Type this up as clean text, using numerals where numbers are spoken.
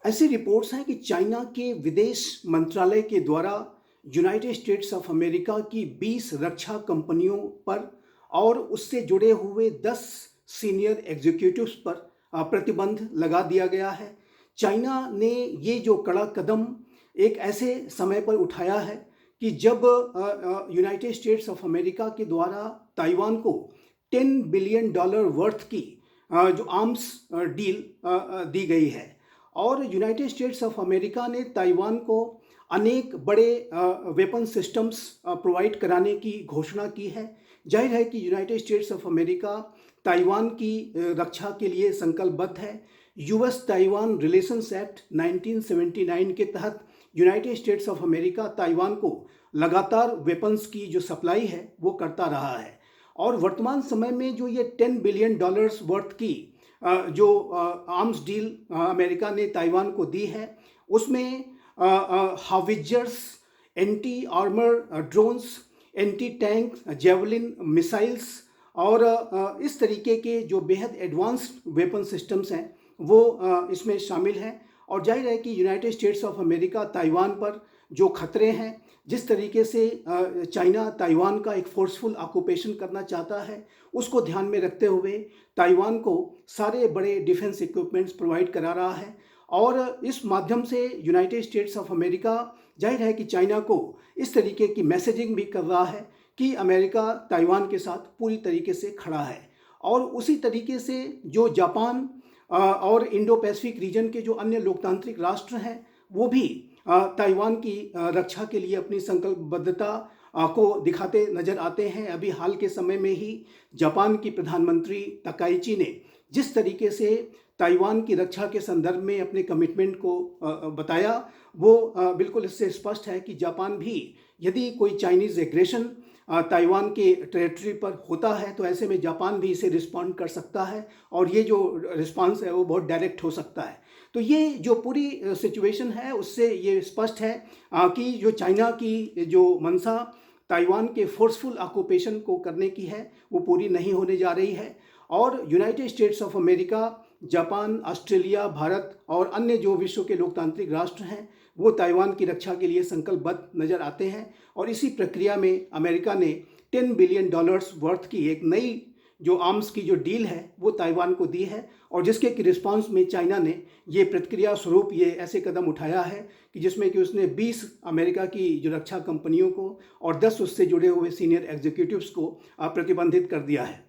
ऐसी रिपोर्ट्स हैं कि चाइना के विदेश मंत्रालय के द्वारा यूनाइटेड स्टेट्स ऑफ अमेरिका की 20 रक्षा कंपनियों पर और उससे जुड़े हुए 10 सीनियर एग्जीक्यूटिव्स पर प्रतिबंध लगा दिया गया है। चाइना ने ये जो कड़ा कदम एक ऐसे समय पर उठाया है कि जब यूनाइटेड स्टेट्स ऑफ अमेरिका के द्वारा ताइवान को $10 बिलियन वर्थ की जो आर्म्स डील दी गई है और यूनाइटेड स्टेट्स ऑफ अमेरिका ने ताइवान को अनेक बड़े वेपन सिस्टम्स प्रोवाइड कराने की घोषणा की है। जाहिर है कि United states of America Taiwan की रक्षा के लिए संकल्पबद्ध है। यूएस ताइवान रिलेशंस एक्ट 1979 के तहत United states of America Taiwan को लगातार वेपन्स की जो सप्लाई है वो करता रहा है और वर्तमान समय में जो ये $10 बिलियन वर्थ की जो आर्म्स डील अमेरिका ने ताइवान को दी है उसमें howitzers, anti armour drones, anti tank javelin missiles और इस तरीके के जो बेहद एडवांस्ड वेपन सिस्टम्स हैं वो इसमें शामिल हैं। और जाहिर है कि United states of America Taiwan पर जो खतरे हैं, जिस तरीके से चाइना ताइवान का एक फोर्सफुल ऑक्यूपेशन करना चाहता है, उसको ध्यान में रखते हुए ताइवान को सारे बड़े डिफेंस इक्विपमेंट्स प्रोवाइड करा रहा है और इस माध्यम से यूनाइटेड स्टेट्स ऑफ अमेरिका जाहिर है कि चाइना को इस तरीके की मैसेजिंग भी कर रहा है कि अमेरिका ताइवान के साथ पूरी तरीके से खड़ा है। और उसी तरीके से जो जापान और इंडो पैसिफिक रीजन के जो अन्य लोकतांत्रिक राष्ट्र हैं वो भी ताइवान की रक्षा के लिए अपनी संकल्पबद्धता को दिखाते नजर आते हैं। अभी हाल के समय में ही जापान की प्रधानमंत्री तकाइची ने जिस तरीके से ताइवान की रक्षा के संदर्भ में अपने कमिटमेंट को बताया वो बिल्कुल इससे स्पष्ट है कि जापान भी यदि कोई चाइनीज़ एग्रेशन ताइवान के टेरिटरी पर होता है तो ऐसे में जापान भी इसे रिस्पॉन्ड कर सकता है और ये जो रिस्पांस है वो बहुत डायरेक्ट हो सकता है। तो ये जो पूरी सिचुएशन है उससे ये स्पष्ट है कि जो चाइना की जो मंशा ताइवान के फोर्सफुल ऑक्यूपेशन को करने की है वो पूरी नहीं होने जा रही है और United states of America, Japan, Australia, Bharat और अन्य जो विश्व के लोकतांत्रिक राष्ट्र हैं वो ताइवान की रक्षा के लिए संकल्पबद्ध नज़र आते हैं और इसी प्रक्रिया में अमेरिका ने $10 बिलियन वर्थ की एक नई जो आर्म्स की जो डील है वो ताइवान को दी है और जिसके कि रिस्पांस में चाइना ने ये प्रतिक्रिया स्वरूप ये ऐसे कदम उठाया है कि जिसमें कि उसने 20 अमेरिका की जो रक्षा कंपनियों को और 10 उससे जुड़े हुए सीनियर एग्जीक्यूटिव्स को प्रतिबंधित कर दिया है।